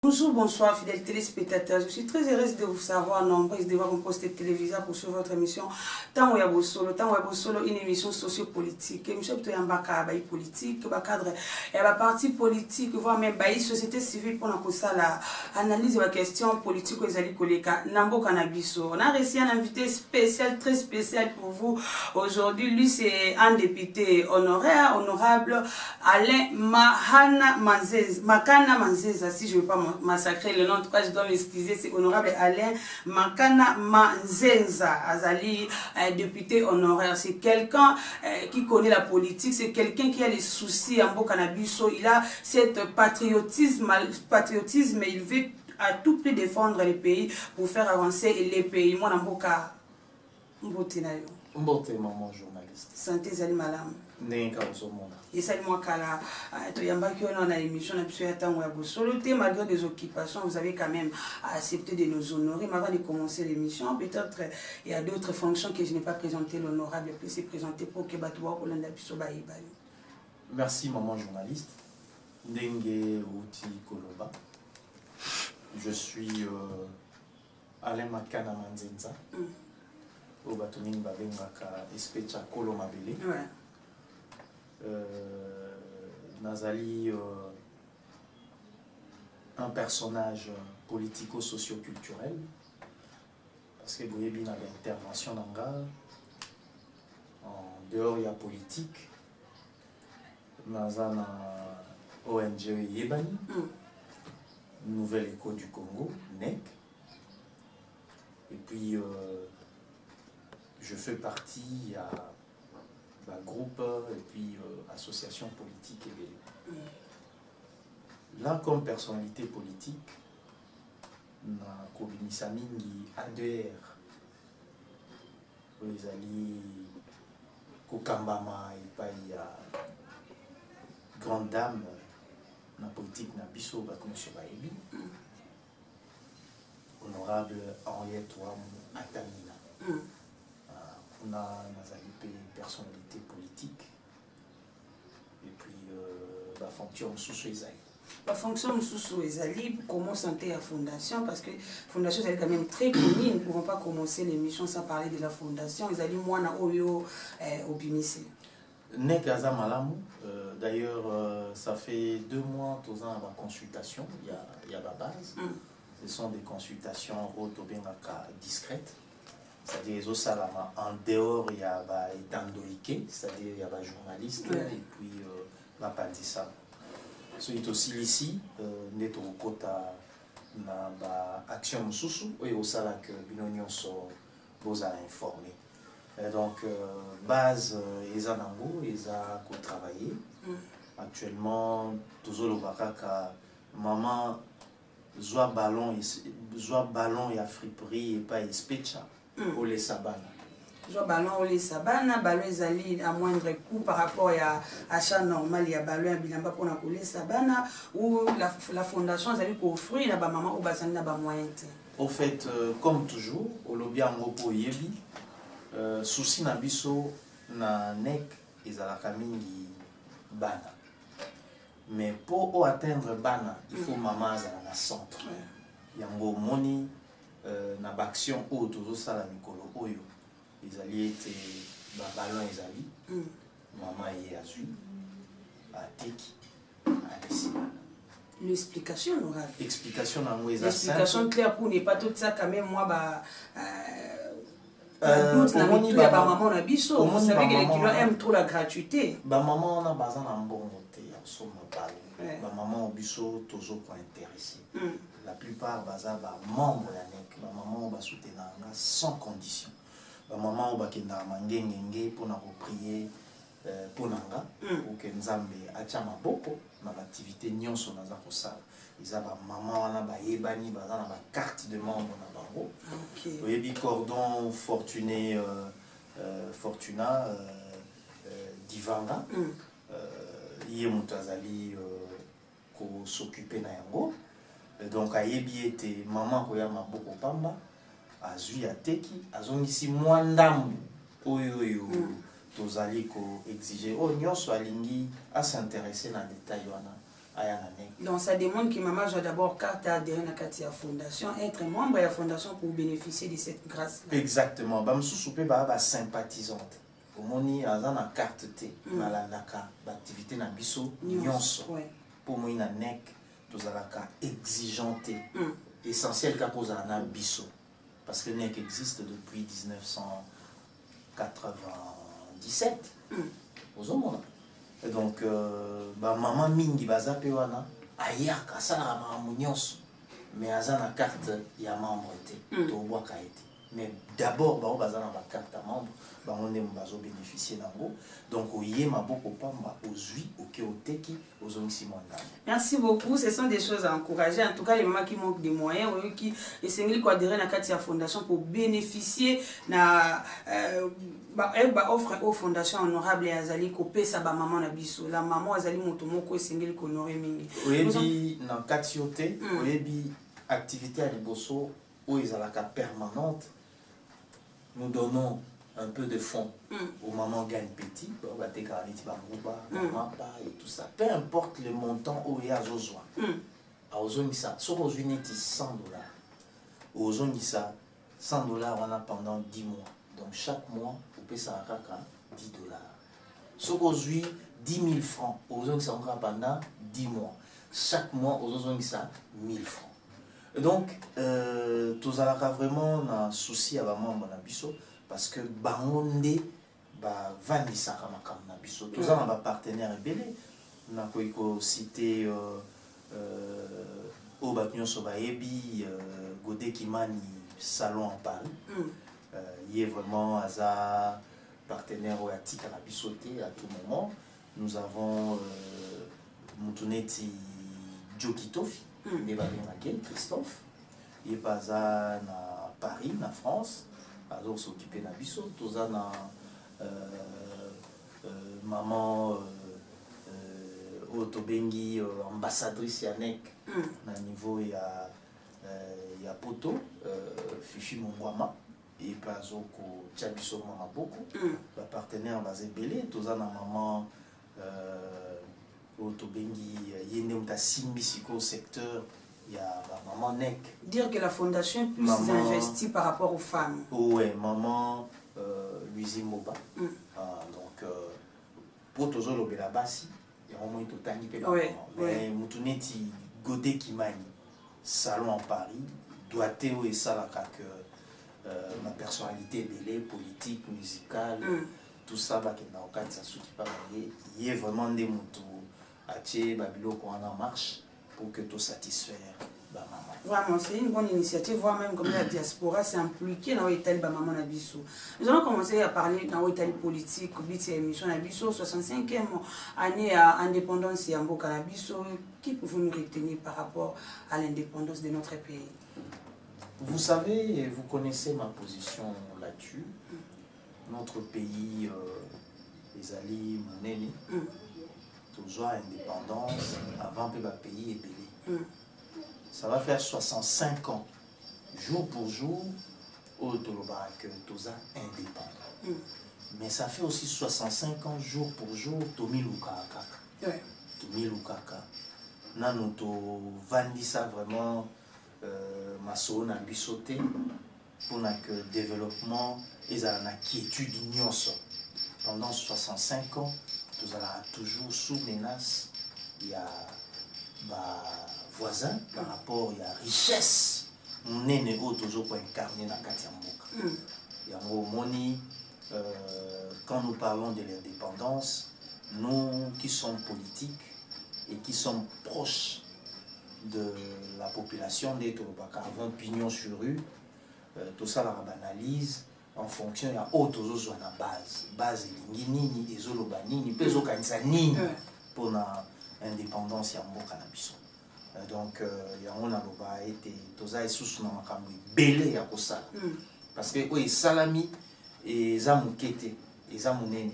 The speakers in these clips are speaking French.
Bonjour, bonsoir, fidèles téléspectateurs. Je suis très heureuse de vous savoir nombreuses de voir mon poste télévisé pour suivre votre émission. Tant où solo, une émission sociopolitique. Émission plutôt un politique, un cadre, un parti politique, voire même une société civile pour l'analyse de la question politique aux alliés collègues. Nambo Canabiso. On a reçu un invité spécial, très spécial pour vous. Aujourd'hui, lui, c'est un député honoraire, honorable, Alain Makana Manzeza, si je ne veux pas massacrer le nom, en tout cas je dois m'excuser, c'est honorable Alain Makana Manzeza, Azali, député honoraire. C'est quelqu'un qui connaît la politique, c'est quelqu'un qui a les soucis en Bokanabiso, il a cet patriotisme, il veut à tout prix défendre les pays pour faire avancer les pays. Moi, Namboka, Mbote maman journaliste. Santé Zali Malam. Et ça, moi, malgré des occupations, vous avez quand même accepté de nous honorer. Mais avant de commencer l'émission, peut-être il y a d'autres fonctions que je n'ai pas présentées. L'honorable plus c'est présenté pour que Batoua Olanda Pisobaï. Merci, maman journaliste. Ndenge Outi Koloba. Je suis Alain Makana Manzenza. Au Batoumine Babengaka Especha Kolo Mabele. Nazali, un personnage politico-socio-culturel, parce que vous avez bien l'intervention d'Anga, en dehors il y a politique, Nazana ONG Yebani, Nouvelle Écho du Congo, NEC, et puis je fais partie à groupe et puis association politique et là comme personnalité politique na kobimisa mingi ADR ezali kokambama epai ya grande dame na politique na biso bato nyonso bayebi honorable Henriette Ouamou Atamina kuna nazali pe personnalité politique et puis la fonction sous ezali. La fonction sous ezali, comment santé la fondation, parce que la fondation est quand même très connue, nous ne pouvons pas commencer l'émission sans parler de la fondation. Ezali Mwana Oyo Obimise. Nek Aza Malamu, d'ailleurs ça fait 2 mois, 2 ans à ma consultation, il y a la base. Ce sont des consultations discrètes. C'est-à-dire en dehors il y a Etandoike, c'est-à-dire il y a des journalistes et puis Pandissa. C'est aussi ici, net au quota na action mususu et au sala que binonion so vous a informé. Donc base ezanango eza ko travailler. Actuellement toujours le bakaka maman joie ballon et à friperie et pas especha. Olé Sabana. Je ballon Olé Sabana, ballon ezali à moindre coût par rapport à achat normal, il y a ballon bilamba pour Olé Sabana ou la fondation ezali ko offrir la maman ou bazali na ba moyen. Au fait, comme toujours, au lobby en gopo yebi, souci na biso na nek ezalaka mingi bana. Mais pour atteindre bana, il faut maman ezala na centre. Yango moni na baction oyo tozosala mikolo oyo ezali ete baballon ezali mama ye azwi ateki alesi l'explication orale. Explication nango eza l'explication claire pour ne pas tout ça quand même moi doute na mitu ya ba maman na biso. Vous savez que les clients aiment trop la gratuité. Ba maman na baza na mbongo te ya soma bale. Ba maman biso tozo ko intéressé. La plupart baza ba membres ya nek, ba maman ba soutenir sans condition. Ba maman ba kenda mangengenge pour na prier pour nanga pour que nzambe atia maboko na activité nyonso naza ko sala. Ils ba maman wana ba yebani baza na ba carte de membre na bango. OK. Oyebi cordon fortuné Fortuna Divanga ye mutazali ko s'occuper na yango. Donc ayebi ete maman koya maboko pamba azui ateki azongisi mwandambu oyo tozali ko exiger o nyonso alingi à s'intéresser na détail wana Donc ça demande que maman doit d'abord carte à adhérer à la fondation, être membre de la fondation pour bénéficier de cette grâce. Exactement. Bam soupé ba sympathisante. Omoni aza na carte T, malandaka, activité na biso nyonso. Pour moi na nek tozalaka exigeante. Essentiel ka poza na biso parce que nek existe depuis 1997. Ozomona. Et donc maman mingi baza pe wana ayaka sala maman nyonso. Mais aza na carte ya membre te to bwaka ete. Mais d'abord baza na ba carte à membre bango nde bazo bénéficier nango. Donc oyé maboko pamba ozui okeoteki ozongisi mwanda. Merci beaucoup, ce sont des choses à encourager. En tout cas les mamans qui manquent des moyens ou qui essayent d'adhérer à la fondation pour bénéficier na offre aux fondations honorables et azali ko pesa ba maman na biso. La maman azali moto moko essayent ko honorer mingi. Oyebi na katiote, oyebi activité à liboso où ils ont la carte permanente. Nous donnons un peu de fonds aux mamans gagnent petit, et tout ça. Peu importe le montant où il y a besoin. Si vous avez 100 $, vous avez 100 $, on a pendant 10 mois. Donc chaque mois, vous payez ça à 10 $. Si vous avez 10 000 francs, vous avez ça pendant 10 mois. Chaque mois, vous avez ça 1000 francs. Et donc, tous allons vraiment un souci à maman Monabiso parce que bangonde vandi sakama kam Nabiso. Tous allons un partenaire belé. Na koiko cité au Batnion Sobaebi, Godé Kimani Salon en Paris. Il est vraiment un partenaire oatique à la bisoté à tout moment. Nous avons Moutouneti Djokitofi. Christophe, il est passé à Paris, en France, alors s'occuper de la biso, tout ça maman Otobengi, ambassadrice Yannick, à niveau il y a Poto, Fifi Mongwama, et pas au Tchabiso Mama beaucoup, le partenaire basé Belé, tout ça maman Otobengi, Yenemta Simbisiko secteur. Il y a maman Nek. Dire que la fondation puisse investir par rapport aux femmes. Oui, maman Luizi Moba. Donc, pour tous les gens là-bas, il y a au moins tout le temps. Mais Moutouneti Godé Kimani, salon en Paris, doit être et ça que ma personnalité belée, politique, musicale, tout ça, il y a vraiment des moutons. Babilo qu'on en marche pour que tout satisfaire la maman. Vraiment, c'est une bonne initiative, voire même comme la diaspora s'est impliquée dans l'Italie maman Nabiso. Nous allons commencer à parler dans l'Italie politique, émission Nabiso, 65e année à indépendance et en Boka Nabiso. Qui pouvez nous retenir par rapport à l'indépendance de notre pays? Vous savez, vous connaissez ma position là-dessus. Notre pays, les alliés, mon aîné. Toujours indépendance avant que le pays est belé. Ça va faire 65 ans, jour pour jour, au Toloba que tous indépendants. Mais ça fait aussi 65 ans, jour pour jour, Tomi Lukaka. Tomi Lukaka. Nous vandi ça vraiment, ma soeur a sauté pour que le développement et la quiétude nyonso. Pendant 65 ans, nous allons toujours sous menace. Il y a des voisins par rapport à la richesse. On est toujours incarné dans Katiamboka. Il y a moni, quand nous parlons de l'indépendance, nous qui sommes politiques et qui sommes proches de la population des Tolobaka, avons pignon sur rue, tout ça la banalise. En fonction il y a autre chose na base nini ezoloba nini pezo kanisa nini pour la indépendance ya mboka na biso. Donc il y a on a loba été toza esusu na makambo belé ya kosala parce que oui salami et zamukete et zamunene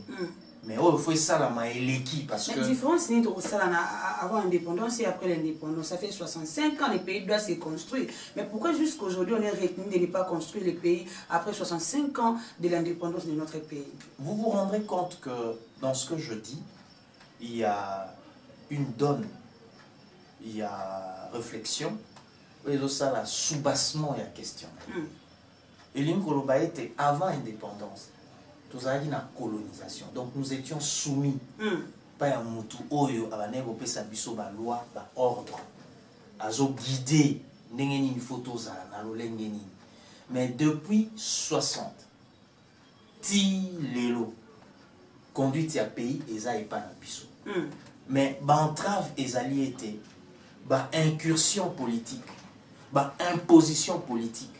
mais il faut salama eleki parce que la différence ni de salana avant l'indépendance et après l'indépendance ça fait 65 ans le pays doit se construire, mais pourquoi jusqu'aujourd'hui on est retenu de ne pas construire le pays après 65 ans de l'indépendance de notre pays? Vous vous rendrez compte que dans ce que je dis il y a une donne il y a réflexion, et ça la soubassement il y a question. Et l'Inkoloba était avant l'indépendance, tout ça dit la colonisation. Donc nous étions soumis pas à mutu oyo abaneko pesa biso ba loi ba ordre. Azo guider ndenge ni photo za na lolenge ni. Mais depuis 60 ti lelo conduite ya pays eza epa na biso. Mais ba entrave ezali été ba incursion politique, ba imposition politique.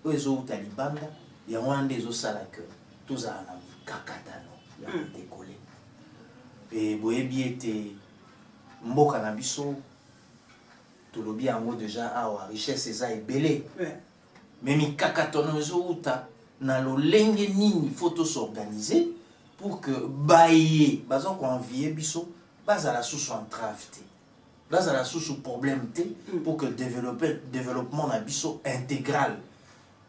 Ozo talibanda ya wande ezo sala que tous a na kakatano ya décoller. Et boyebi était mboka na biso tolobi yango déjà awa richesse eza ebele. Mais mi kakatono ezo uta na lolenge nini faut s'organiser pour que baye bazo ko envier biso bazala sous entrave te. Bazala sous problème te pour que développement na biso intégral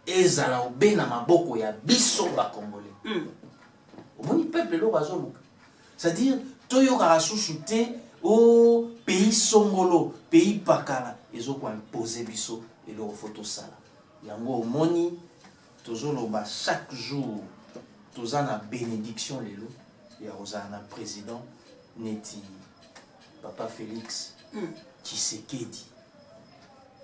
ezala obe na maboko ya biso ba congolais. Omoni peuple lo bazo. C'est-à-dire toyo ka sous-souté au pays songolo, pays pakala ezo ko imposer biso et le photo sala. Yango omoni tozolo ba chaque jour tozana bénédiction lelo ya rozana président neti papa Félix Tshisekedi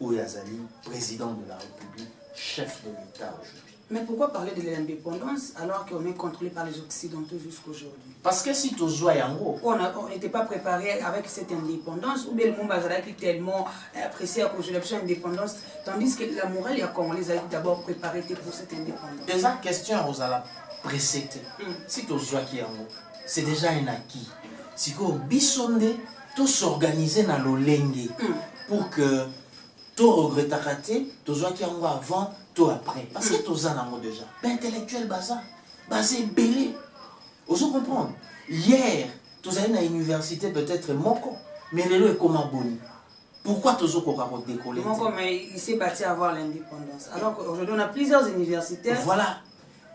ou Yazali président de la République, chef de l'État aujourd'hui. Mais pourquoi parler de l'indépendance alors qu'on est contrôlé par les Occidentaux jusqu'aujourd'hui? Parce que si tu joues yango, on n'était pas préparé avec cette indépendance, ou bien le monde est tellement apprécié à cause de l'indépendance, tandis que la morale, on les a d'abord préparés pour cette indépendance. Déjà, question aux ala précédé. Si tu joues yango, c'est déjà un acquis. Si tu bisonde, tout s'organiser dans l'olenge pour que tout regrette raté, tout joues yango avant. Tout après, parce que tous en ont déjà. L'intellectuel basé belé. Vous comprenez? Hier, tous allez à l'université peut-être moko, mais les est comme abonné. Pourquoi tous ont décollé? Moko, mais il s'est bâti à avoir l'indépendance. Alors qu'aujourd'hui, on a plusieurs universitaires. Voilà.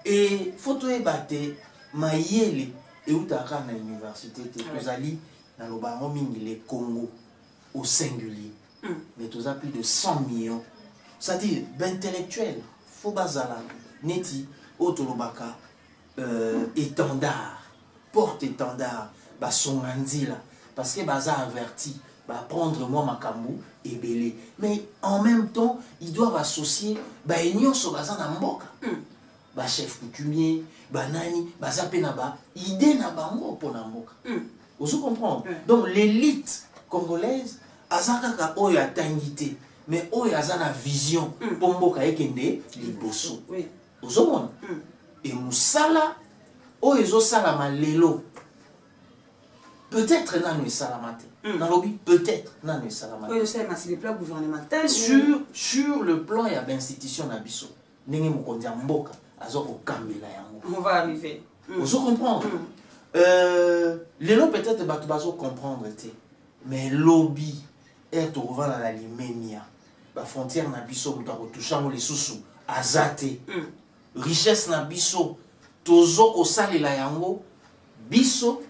Et photo est batté, maïele et où t'as à l'université, tous allez dans le baron les Congo au singulier. Mais tous à plus de 100 millions. C'est-à-dire, intellectuel, faut bazala, neti, otolobaka, étendard, porte-étendard, bah son là, parce que baza averti, bah prendre moi makambu et belé. Mais en même temps, ils doivent associer, bah ignon so baza na mboka, bah chef coutumier, bah nani, bah zapenaba, idée na bango pour na mboka. Vous comprenez? Donc l'élite congolaise, azaka oyo atangité. Mais oh, il y a une vision pour mboka ekende liboso. Ozomona. Et musala oh ezo sala malelo. Peut-être nanu salamate. Nalobi peut-être nanu salamate. Oui, c'est le plan gouvernemental sur le plan il y a l'institution na biso. Ndenge mokondia mboka azo ko kambela yango. On va arriver. Ozo comprendre. Lelo peut-être bato bazo comprendre té. Mais lobby est au revend à la limenia. La frontière na biso muta ko toucha mo les sous azate richesse na biso tozo ko salela yango biso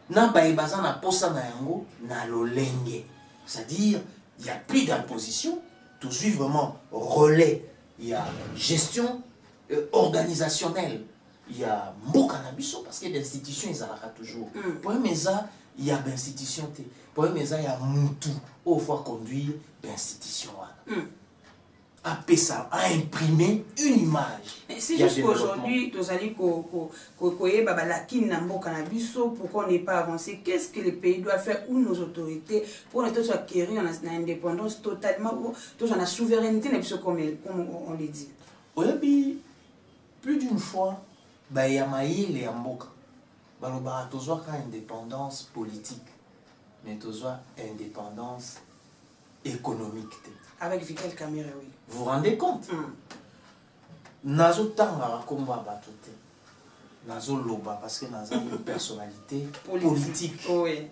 na baebaza na posa na yango na lolenge, c'est-à-dire il y a plus d'imposition, tout suit vraiment relais, il y a gestion organisationnelle, il y a mboka na biso parce que l'institution ils alaka toujours pour meza il y a d'institution té pour meza il y a mutu au fois conduire d'institution à imprimer une image. C'est juste qu'aujourd'hui, nous allons la kin na mboka na biso, pourquoi on n'est pas avancé? Qu'est-ce que le pays doit faire ou nos autorités pour ne pas acquérir une indépendance totalement, ou la souveraineté comme on le dit? Oui, plus d'une fois, il y a maïle et mboka. Il y a indépendance politique, mais il y a indépendance économique. Avec Vikel Kamere, oui. Vous vous rendez compte? Nazo tanga komba batote. Nazo loba parce que nazo une personnalité politique. Oui.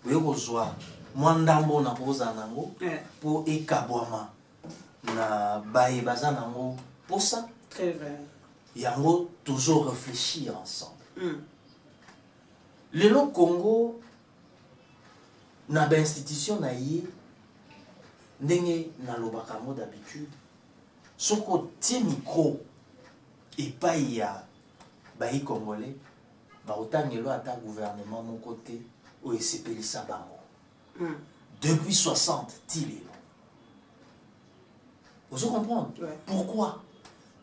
Vous voyez, moi ndambo na poza nango pour ekabwama na bae baza nango pour ça. Très vrai. Yango toujours réfléchir ensemble. Le Congo na ba institution na yé ndenge nalobaka mo d'habitude soko tie micro epai ya bayi congolais baotangelo ata gouvernement moko te oyo esepelisa bango depuis 60 ti lelo ozo comprendre pourquoi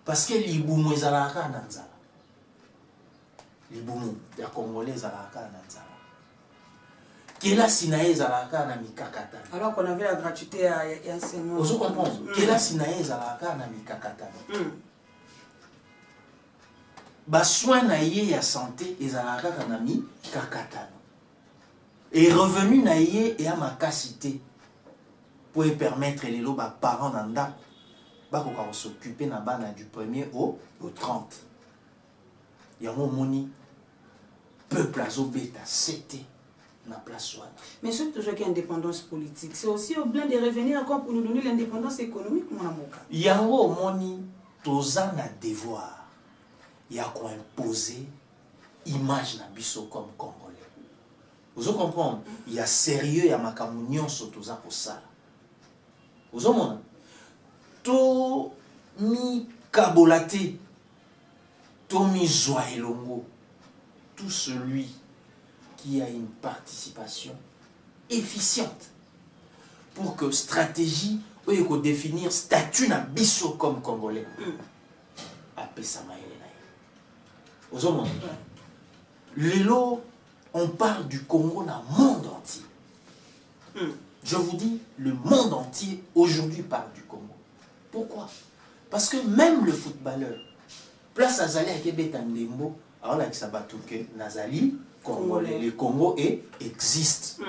parce que libumu ezalaka kaka na nzala libumu ya congolais ezalaka kaka na nzala kelasi na ye ezalaka kaka na mikakatano alors qu'on avait la gratuité à enseignement ozo comprendre kelasi na ye ezalaka kaka na mikakatano basoin na ye ya santé ezalaka kaka na mikakatano et revenu na ye eya makasi te po epermettre lelo baparent na ndako bakoka kosoccupe na bana du 1er au 30 yango omoni peuple azobeta sete na place wana. Mais c'est toujours qu'il y a indépendance politique. C'est aussi au blanc de revenir encore pour nous donner l'indépendance économique, mon amour. Yango omoni toza na devoir ya ko imposer image na biso comme congolais. Vous comprenez? Il y a sérieux ya makambo nyonso toza kosala. Vous mona to mi kabolate to mi joie elongo tout celui qui a une participation efficiente pour que stratégie ou définir statut na biso comme congolais apesa maele na ye ozomona lelo on parle du Congo dans le monde entier. Je vous dis, le monde entier aujourd'hui parle du Congo. Pourquoi? Parce que même le footballeur, place Azali à Québec Ndembo, alors là, ça va tout que Nazali, Congolais, le Congo existe.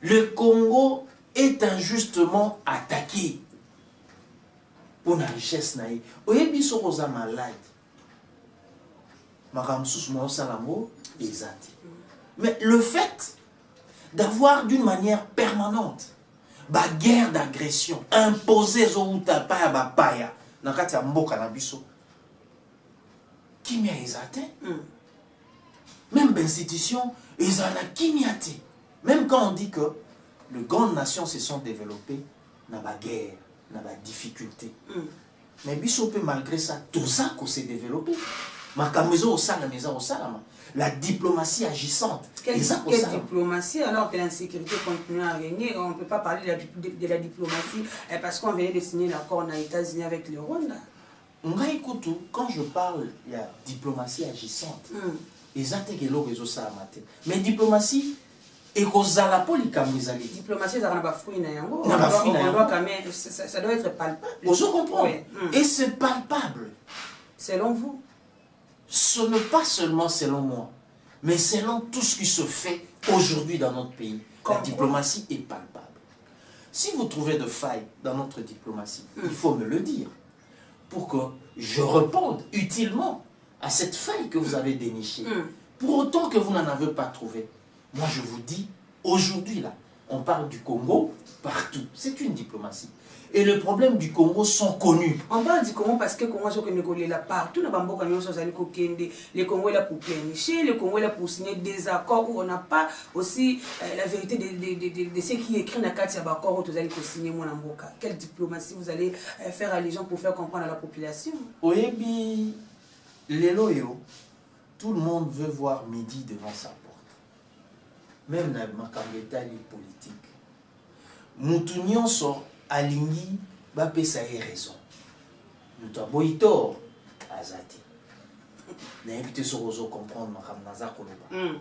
Le Congo est injustement attaqué pour la richesse naïe. Oyebi Sorosa malade. Mais le fait d'avoir d'une manière permanente la guerre d'agression imposée aux Outapaya Bapaya, Nakatia Mboka Nabiso, qui m'y a exaté, même l'institution, ils ont la kimiate. Même quand on dit que les grandes nations se sont développées dans la guerre, dans la difficulté. Mais Bisso peut malgré ça, tout ça qu'on s'est développé. La diplomatie agissante. Quelle diplomatie alors que l'insécurité continue à régner? On ne peut pas parler de la diplomatie parce qu'on venait de signer l'accord aux États-Unis avec le Rwanda. Quand je parle de la diplomatie agissante, mais diplomatie, diplomatie, ça doit être palpable. Vous comprenez? Et c'est palpable. Selon vous? Ce n'est pas seulement selon moi, mais selon tout ce qui se fait aujourd'hui dans notre pays. La diplomatie est palpable. Si vous trouvez de failles dans notre diplomatie, il faut me le dire, pour que je réponde utilement à cette faille que vous avez dénichée. Pour autant que vous n'en avez pas trouvé, moi je vous dis, aujourd'hui là, on parle du Congo partout. C'est une diplomatie. Et les problèmes du Congo sont connus. On parle du Congo parce que le Congo est là partout. Le Congo est là pour planifier, le Congo est là pour signer des accords où on n'a pas aussi la vérité de ce qui est écrit dans la carte d'accords où vous allez signer mon amboka. Quelle diplomatie vous allez faire allusion pour faire comprendre à la population? Oyebi, Leloyo, tout le monde veut voir midi devant sa porte. Même dans ma cambétale politique. Moutounion sort. Alingi va pesa raison. Nous avons eu tort à Zati. N'invité sur Rozo comprendre Makamnaza Koloba.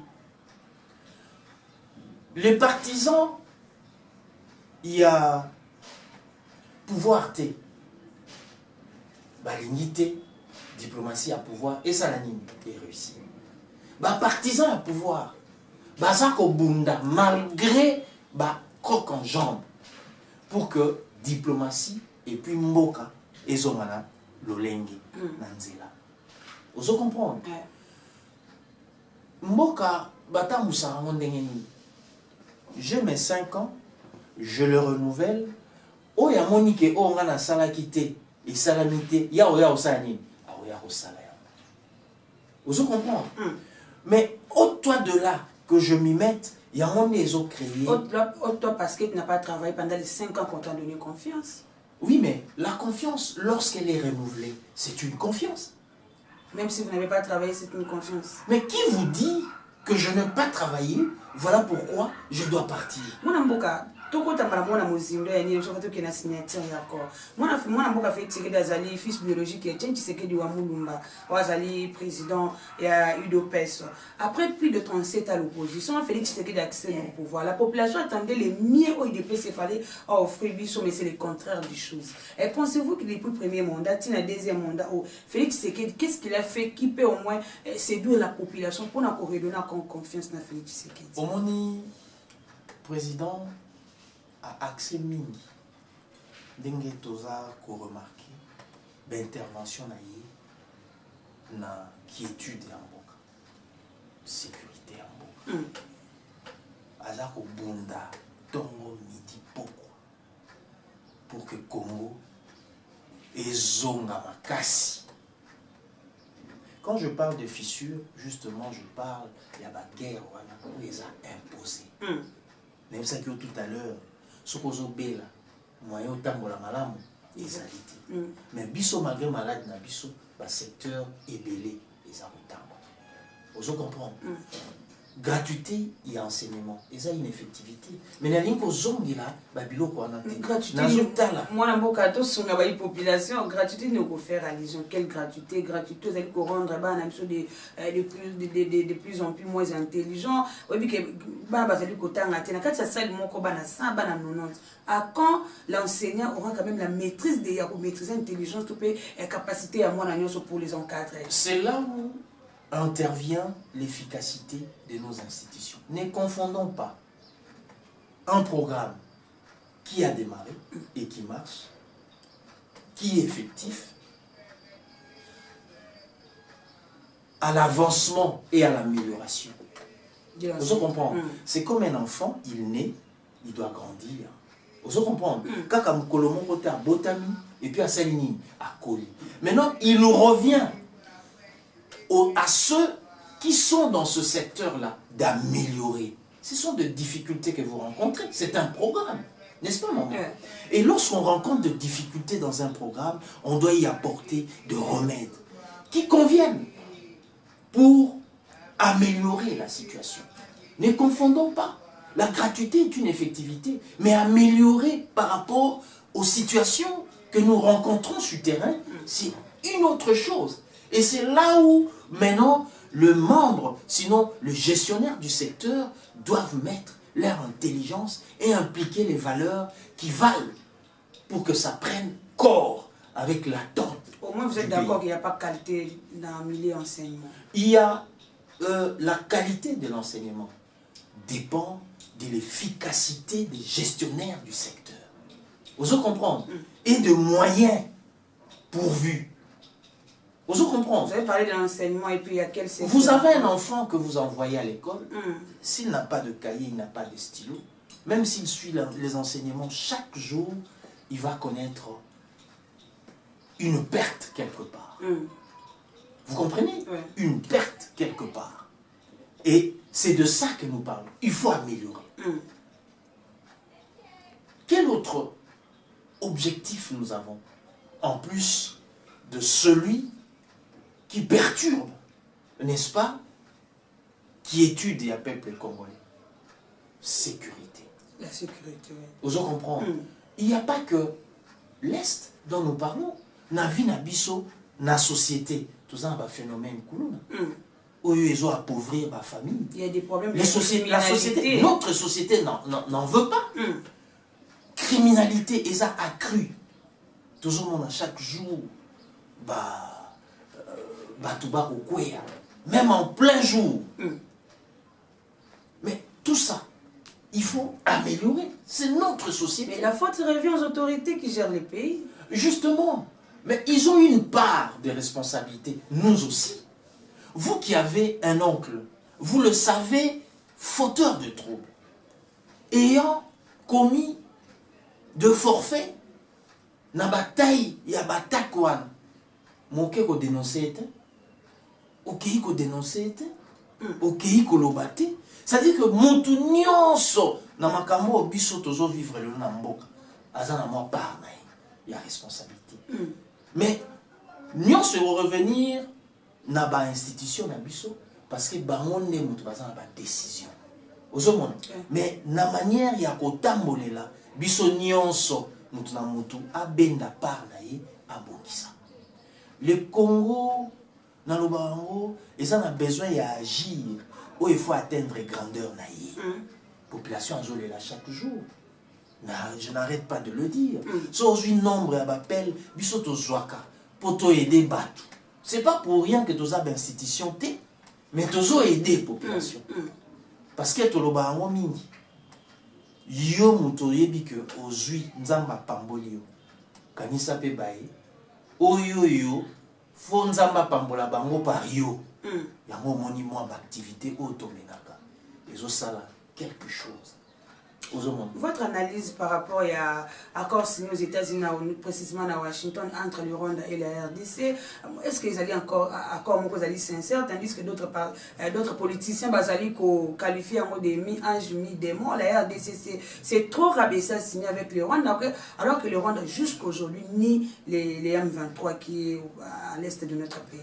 Les partisans, il y a pouvoir T. Balingi T, diplomatie à pouvoir, et ça l'anime est réussi. Partisans à pouvoir. Bazako Bunda, malgré croque en jambe. Pour que diplomatie et puis mboka et zomana lolengi nanzela. Vous comprenez? Mboka bata musa ngondengeni. J'ai mes 5 ans, je le renouvelle. O ya monike o ngana sala kité et salamité ya oya osani. A oya osala ya. Vous comprenez? Mais au-delà de là que je m'y mette, Il y a un monde ils ont créé. Toi, parce que tu n'as pas travaillé pendant les 5 ans qu'on t'a donné confiance. Oui, mais la confiance, lorsqu'elle est renouvelée, c'est une confiance. Même si vous n'avez pas travaillé, c'est une confiance. Mais qui vous dit que je n'ai pas travaillé? Voilà pourquoi je dois partir. Mon mboka, toko tambala mwana muzindo ya nini sofa toke na signature yako. Mwana mboka fait Tshisekedi azali fils biologique ya Tshisekedi wa Mulumba, azali président ya UDOPES. Après plus de 37 à l'opposition, Félix Tshisekedi accède au pouvoir. La population attendait les mieux au UDPS, il fallait offrir biso, mais c'est le contraire des choses. Et pensez-vous que depuis le premier mandat, le deuxième mandat, Félix Tshisekedi, qu'est-ce qu'il a fait qui peut au moins séduire la population pour nous redonner confiance dans Félix Tshisekedi? Au moni président a accès mingi ndenge toza ko remarquer d'intervention na ye na quiétude ya mboka sécurité ya mboka aza ko bunda tongo midi poko pour que Congo ezonga makasi. Quand je parle de fissures, justement, je parle de la guerre où ils ont imposé. Même ça que tout à l'heure, ce qu'on a fait là, moyen au temps de la maladie, ils ont été. Mais biso malgré malade, na biso, le secteur est belé, ils ont autant. Vous comprenez? Gratuité et enseignement, et ça une effectivité. Mais la ligne zongi là, babilo quoi na gratuité. Moi na mboka to songa ba population, gratuité ne ko faire allusion quelle gratuité? Gratuité vous allez ko rendre ba na biso de plus en plus moins intelligent. Oui que ba ba zali ko tanga tena kati sa salle moko ba na 100 ba na 90. À quand l'enseignant aura quand même la maîtrise de ya ko maîtriser intelligence to pe capacité à moi na nyoso pour les encadrer. C'est là où intervient l'efficacité de nos institutions. Ne confondons pas un programme qui a démarré et qui marche, qui est effectif, à l'avancement et à l'amélioration. Vous comprenez? C'est comme un enfant, il naît, il doit grandir. Vous comprenez? Kaka mukolomo kote a botami et puis à salini à Koli. Maintenant, il revient à ceux qui sont dans ce secteur-là d'améliorer. Ce sont des difficultés que vous rencontrez. C'est un programme, n'est-ce pas, maman? Et lorsqu'on rencontre des difficultés dans un programme, on doit y apporter des remèdes qui conviennent pour améliorer la situation. Ne confondons pas. La gratuité est une effectivité, mais améliorer par rapport aux situations que nous rencontrons sur le terrain, c'est une autre chose. Et c'est là où, maintenant, le membre, sinon le gestionnaire du secteur, doivent mettre leur intelligence et impliquer les valeurs qui valent pour que ça prenne corps avec l'attente. Au moins, vous êtes d'accord qu'il n'y a pas de qualité dans le milieu enseignement? Il y a la qualité de l'enseignement dépend de l'efficacité des gestionnaires du secteur. Vous comprenez? Et de moyens pourvus. Vous comprenez? Vous avez parlé de l'enseignement et puis il y a quel secteur? Vous avez un enfant que vous envoyez à l'école, s'il n'a pas de cahier, il n'a pas de stylo, même s'il suit les enseignements chaque jour, il va connaître une perte quelque part. Vous comprenez? Une perte quelque part. Et c'est de ça que nous parlons. Il faut améliorer. Quel autre objectif nous avons, en plus de celui qui perturbe, n'est-ce pas, qui étudie à peuple congolais? Sécurité. La sécurité, oui. Vous comprenez? Il n'y a pas que l'Est dont nous parlons. Na vie na biso, na société. Tout ça, un phénomène coulon. Où ils ont appauvrir ma famille. Il y a des problèmes de la société, notre société n'en veut pas. Criminalité, ils ont accru. Toujours à chaque jour, même en plein jour. Mais tout ça, il faut améliorer. C'est notre société. Mais la faute revient aux autorités qui gèrent les pays. Justement. Mais ils ont une part de responsabilité. Nous aussi. Vous qui avez un oncle, vous le savez, fauteur de troubles, ayant commis de forfait, na bataille, ya batakwan, moke ko dénoncer, ok ko dénoncer, ok ko lobate, c'est-à-dire que mutu nyonso na makambo biso tozo vivre le na mboka azana moi part na il y a responsabilité mais nyonso revenir na ba institution na biso parce que bango nde mutu bazana ba décision ozomona mais na manière ya kotambolela biso nyonso mutu na mutu abenda part na ye abongisa le Congo na lobango ils ont besoin d'agir où il faut atteindre grandeur na ye population azolela chaque jour je n'arrête pas de le dire so aujourd'hui nombre d'appels biso to zwaka poto aider batu c'est pas pour rien que toza ba institution té mais tozo aider population parce que to lobango mingi yo muto yebi que ozui nzamba pamboli yo kanisa pe baye oyo yo fo nzamba pambola bango par yo yango moni moi d'activité automenaka ezosala quelque chose. Votre analyse par rapport à l'accord signé aux États-Unis, précisément à Washington, entre le Rwanda et la RDC, est-ce qu'ils allaient encore accord sincère, tandis que d'autres politiciens qualifient de mi-ange, mi-démon, la RDC c'est trop rabaissé signé avec le Rwanda, alors que le Rwanda jusqu'aujourd'hui nie les M23 qui est à l'est de notre pays.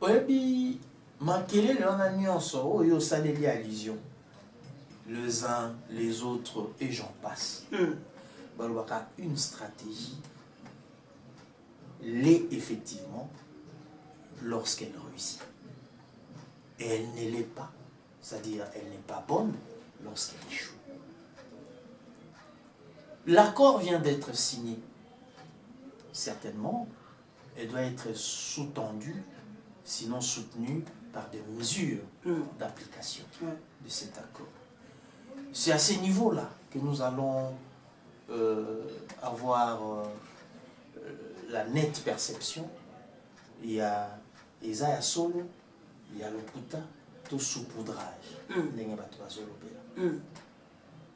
Oui, Makele le Rwanda nuance, oh yo ça les allusion. Les uns, les autres, et j'en passe. Balobaka, une stratégie, l'est effectivement lorsqu'elle réussit. Et elle ne l'est pas, c'est-à-dire elle n'est pas bonne lorsqu'elle échoue. L'accord vient d'être signé. Certainement, elle doit être sous-tendue, sinon soutenue par des mesures d'application de cet accord. C'est à ce niveau-là que nous allons avoir la nette perception. Il y a Isaiah Solo, il y a le Kuta, tout saupoudrage.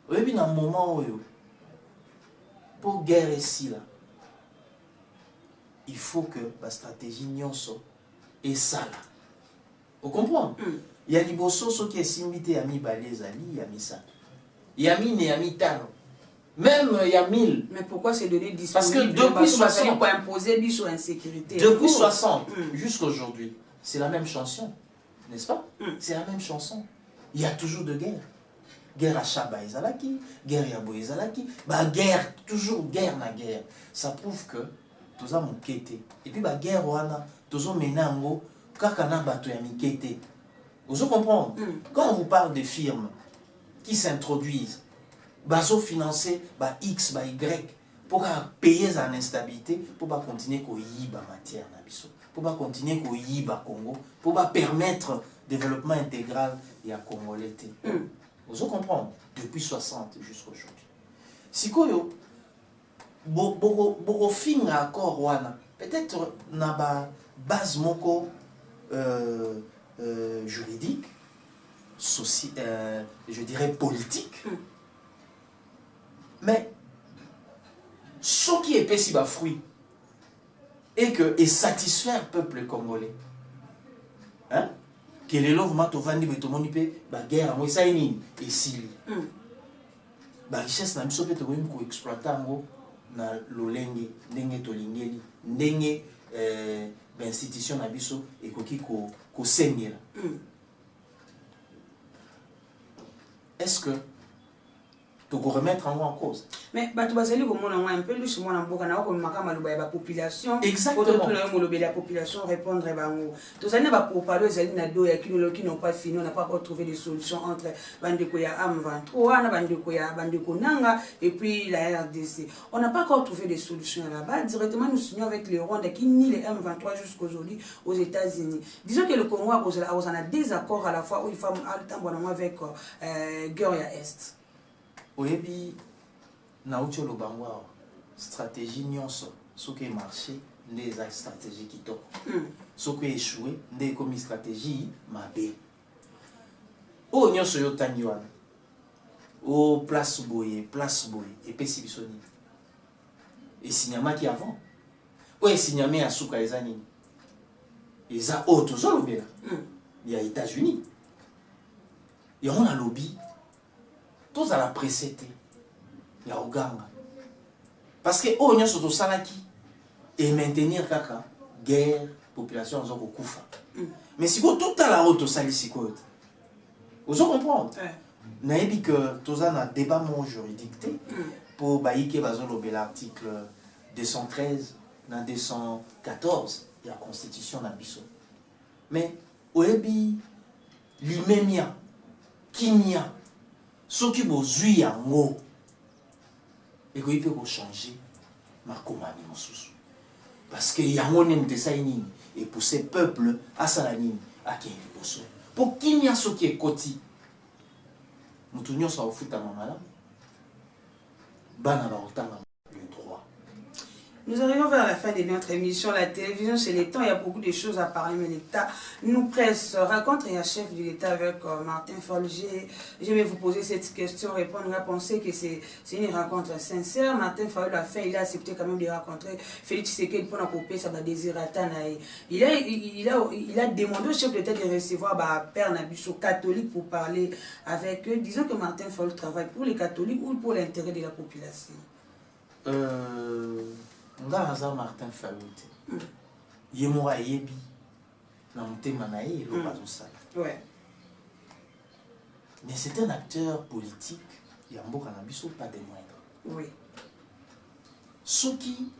Oui, bien, dans un moment où, pour guerre ici, là, il faut que la stratégie nyonso est ça là. Vous comprenez? Il y a des bossos qui sont invités à mi balezali, il y a mi ça. Il y a mine et mi tano. Même il y a 1000. Mais pourquoi c'est donné disponible? Parce que depuis 60, pour imposer sur insécurité. Depuis 60 jusqu'à aujourd'hui, c'est la même chanson, n'est-ce pas? C'est la même chanson. Il y a toujours de guerre. Guerre à Chaba et Zalaki, guerre à Boé Zalaki, bah guerre, toujours guerre na guerre. Ça prouve que tous a mukete. Et puis bah guerre wana, tous ont menango, kakana bato ya mikete. Vous comprenez? Quand on vous parle des firmes qui s'introduisent, baso financer ba X, ba Y, pour payer en instabilité, pour pas continuer qu'on y ba matière na biso, pour pas continuer qu'on y ba Congo, pour pas permettre développement intégral et à Congolais. Vous comprenez? Depuis 60 jusqu'à aujourd'hui. Si koyo, boko fin accord wana, peut-être na ba base moko juridique, je dirais politique, mais ce qui est pessi bas fruit et satisfaire le peuple congolais, hein, que les lois vont vendre mais tout le monde peut la guerre moi ça et si la richesse na biso peut ko exploiter ngo na lolenge ndenge to lingeli ndenge institution na biso et ko sengela. Est-ce que tu peux remettre en cause? Mais tu vas aller un peu plus sur la population. Exactement. La population répondre tous les pour parler qui n'ont pas fini, on n'a pas encore trouvé des solutions entre Bandekoya M23, Bandeko Nanga et puis la RDC. On n'a pas encore trouvé des solutions là-bas. Directement, nous signons avec le Rwanda qui nie les M23 jusqu'aujourd'hui aux États-Unis. Disons que le Congo a un désaccord à la fois où il faut avec Guerre Est. Oyebi na ucho lobangwa stratégie nyonso ce qui marché les stratégies qui top ce qui échoué des comme stratégie mabe o nyonso yo tangiwana o place boye et pesi bisoni et signama qui avant o et signamé à suka ezani eza auto zolobela il y a États-Unis Et on a lobby. Tous à la précédé. Il y a Oganga. Parce que on a surtout salaki et maintenir kaka guerre population en koufa. Mais si vous tout à la haute au sali sikot. Vous comprenez? Naïbi que tous a un débat juridique pour baïke bazolo l'article 213 dans 214 de la constitution d'Abisso. Mais oebi limemia kimia ce qui bozui yango et qu'il peut changer ma commande parce que yango n'aime ça et pour ces peuples à salanine à qui pour kimia ce qui est côté nous tournions sur le foot à mamala bana ba otanga le droit. Nous arrivons vers la fin de notre émission. La télévision, c'est l'État. Il y a beaucoup de choses à parler, mais l'État nous presse. Rencontre un chef de l'État avec Martin Fayulu. Je vais vous poser cette question, répondre. On a pensé que c'est une rencontre sincère. Martin Fayulu a fait, il a accepté quand même de rencontrer Félix Tshisekedi pour la couper ça va désirata. Il a demandé au chef de l'État de recevoir Père Nabiso catholique pour parler avec eux. Disons que Martin Fayulu travaille pour les catholiques ou pour l'intérêt de la population. Nga Martin Fayulu yemora yebi na mutema na ye lo bazosala. Ouais. Mais c'est un acteur politique ya mboka na biso pas des moindres. Oui. Soki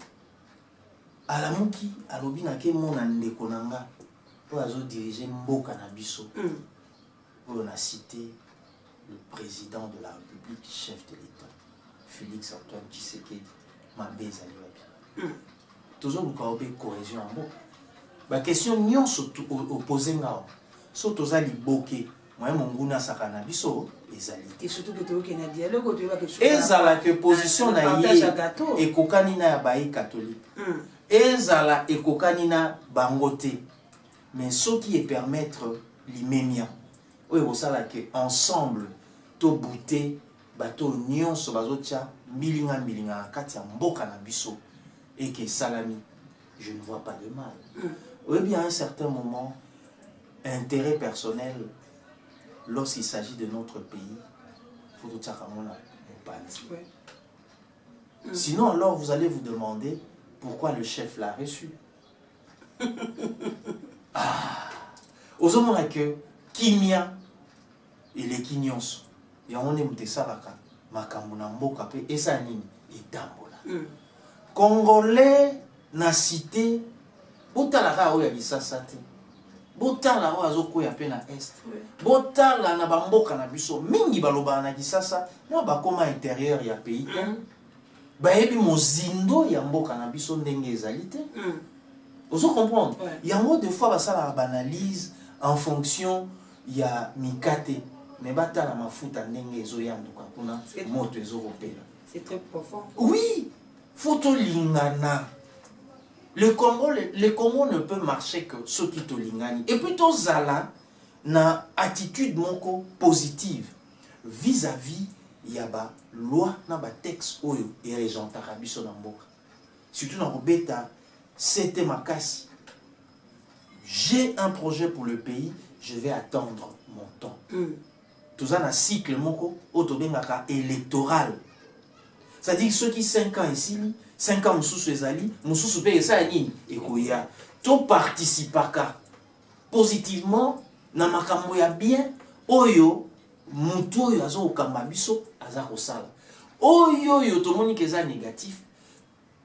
alamuki alobi na ke mona ndeko nanga po azo diriger mboka na biso. On a cité le président de la République, chef de l'État, Félix Antoine Tshisekedi, Mabeza Liwabi. Toujours une cohésion en bout. La question n'y opposée là. So toza liboke. Moi mon guna sakana biso ezali. Et surtout que tu as un dialogue, tu as quelque chose. Ezala que position na yé et kokani na baï catholique. Ezala et kokani na bangote. Mais ce qui est permettre l'imémia. Oui, vous savez que ensemble to bouté bateau nion so bazotia milinga milinga katia mboka na biso. Et que Salami, je ne vois pas de mal. Oui, bien à un certain moment, intérêt personnel, lorsqu'il s'agit de notre pays, il faut tout ça comme on a. Sinon, alors, vous allez vous demander pourquoi le chef l'a reçu. Aux hommes, on a que Kimia et les Kinyons. Et on aime des salaka, Makamuna Mboka, et ça, et Dambola. Congolais na cité botala oya lisasa te botala oya zoko ya pe na est botala na bamboka na biso mingi baloba na lisasa na bakoma intérieur ya pays bayebi mozindo ya mboka na biso ndenge ezali te ozo comprendre yango des fois basala banalise en fonction ya mikate mais batala mafuta ndenge ezoyanduka kuna moto ezokopela. C'est très profond. Oui. Photo lingana. Le Congo ne peut marcher que ce qui te lingani. Et plutôt zala na attitude moko positive vis-à-vis yaba loi na ba texte oyo et régent tarabiso na mboka. Surtout na Robeta, c'était ma casse. J'ai un projet pour le pays, je vais attendre mon temps. Tout ça na cycle moko autobengaka électoral. C'est-à-dire ceux qui 5 ans ici, 5 ans Moussous Ezali, Moussous paye ça et Koya. Tout participaka positivement, na makambo ya bien, oyo, mutu oyo azo okamba biso, aza kosala. Oyo yo tomoni keza négatif.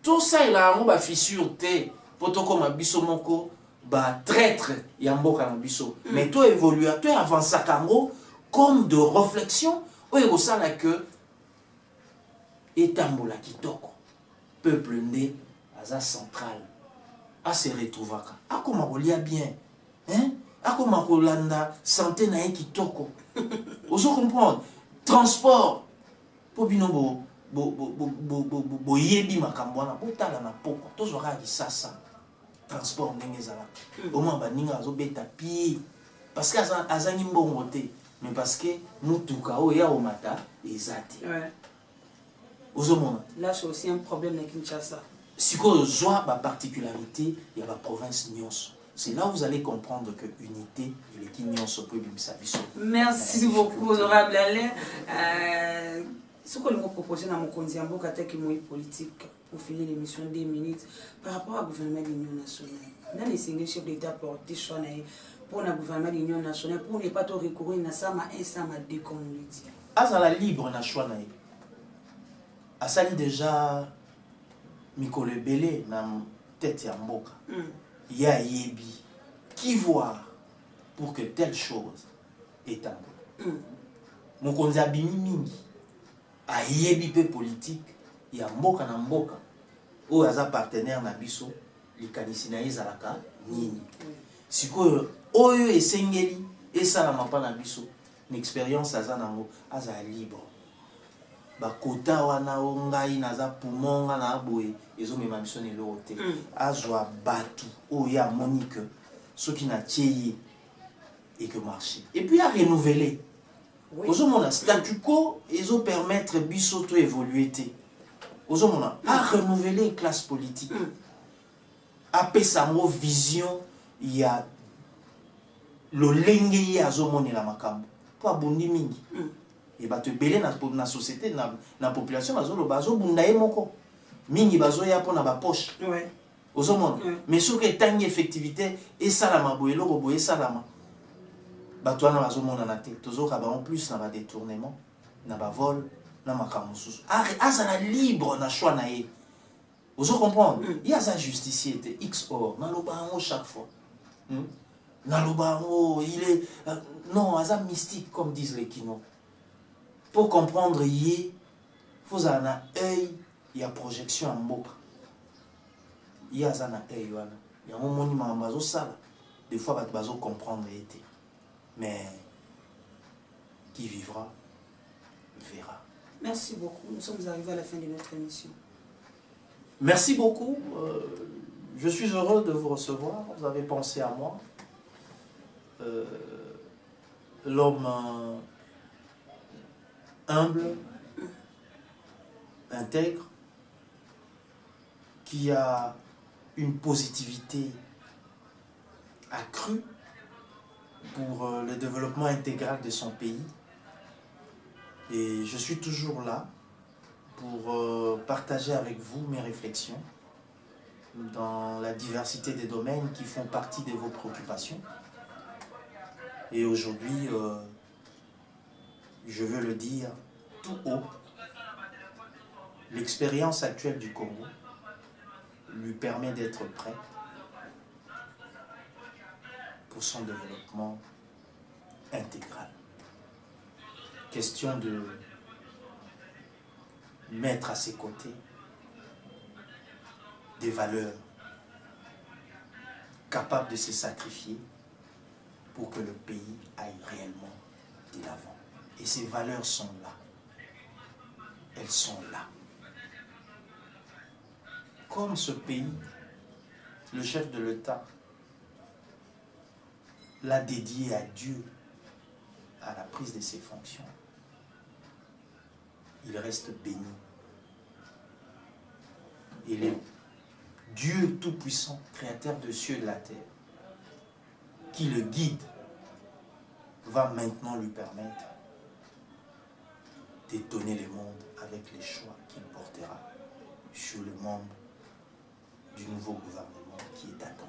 Tout ça il a un fissure te, potoko mabiso moko, ba traître yamboka na biso. Mais toi évolue, toi avance kango comme de réflexion, oyo kosala que etambola kitoko peuple né aza central a se retrouvaka akoma kolia bien akoma kolanda santé na kitoko ozo comprendre transport po bino bo yebi makambo na botala na poko tozwaka kisasa transport ndenge ezalaka au moins baninga azobeta pied parce que azangi mbongo te mais parce que mutuka oyo ya omata ezate. Là, c'est aussi un problème avec Kinshasa. Si vous avez une particularité, il y a la province Nyons. C'est là où vous allez comprendre que unité, il est qu'union se peut bimisa biso. Merci beaucoup, honorable Alain. Ce que nous proposons dans mon Kondiambo, qui est politique, pour finir l'émission 2 minutes, par rapport au gouvernement de l'Union nationale. Dans les 5 chefs d'État portés pour le gouvernement de l'Union nationale, pour ne pas recourir à ça, mais ça m'a dit comme on le dit. À la libre na choix na a sali déjà Mikole Belé na tête ya mboka. Ya yebi qui voir pour que telle chose est en mokonzi abimi mingi a yebi pe politique ya mboka na mboka o aza partenaire na biso likanisi na ezalaka nini sikoyo oyo esengeli esalama mpa na biso une expérience aza nango aza libre bakota wana o ngai naza pumonga na boye ezomema biso na eloko te azwa batu oyo amoni ke soki na tie ye et que marché et puis à renouveler ozomona statu quo ezopermettre biso to évoluer te ozomona à renouveler classe politique apesa ngo vision ya lolenge ye azomonela makambo po abundi mingi et bato ebele na société na population bazoloba azobunda ye moko mingi bazoya mpo na bapoche ozomona mais soki etangi effectivité esalama boye eloko boye esalama bato wana bazomonana te tozoka bango plus na badétournement na bavol na makambo mosusu azala libre na choix na ye ozo comprendre ye aza justicier te x or naloba yango chaque fois naloba yango il est non aza mystique comme disent les kino pour comprendre ye faut avoir na œil ya projection ya mboka ye aza na œil wana yango moni makambo azosala des fois bato bazo comprendre ye te mais qui vivra verra. Merci beaucoup. Nous sommes arrivés à la fin de notre émission. Merci beaucoup. Je suis heureux de vous recevoir. Vous avez pensé à moi. L'homme humble, intègre, qui a une positivité accrue pour le développement intégral de son pays. Et je suis toujours là pour partager avec vous mes réflexions dans la diversité des domaines qui font partie de vos préoccupations. Et aujourd'hui, je veux le dire tout haut, l'expérience actuelle du Congo lui permet d'être prêt pour son développement intégral. Question de mettre à ses côtés des valeurs capables de se sacrifier pour que le pays aille réellement de l'avant. Et ces valeurs sont là. Elles sont là. Comme ce pays, le chef de l'État l'a dédié à Dieu à la prise de ses fonctions, il reste béni. Il est Dieu Tout-Puissant, Créateur des cieux et de la terre, qui le guide, va maintenant lui permettre d'étonner le monde avec les choix qu'il portera sur le monde du nouveau gouvernement qui est attendu.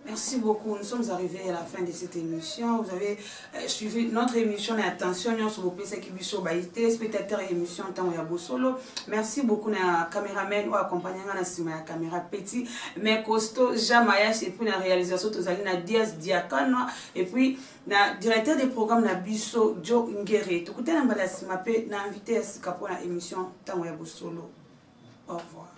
Merci beaucoup. Nous sommes arrivés à la fin de cette émission. Vous avez suivi notre émission. Attention, nous sommes téléspectateurs et émission Solo. Merci beaucoup à caméraman ou accompagnant la caméra petit, mais costaud Jamayash et puis la réalisation Tozalina Diaz Diakano et puis le directeur des programmes Nabiso Joe Ngere. Tout le monde a invité à l'émission Solo. Au revoir.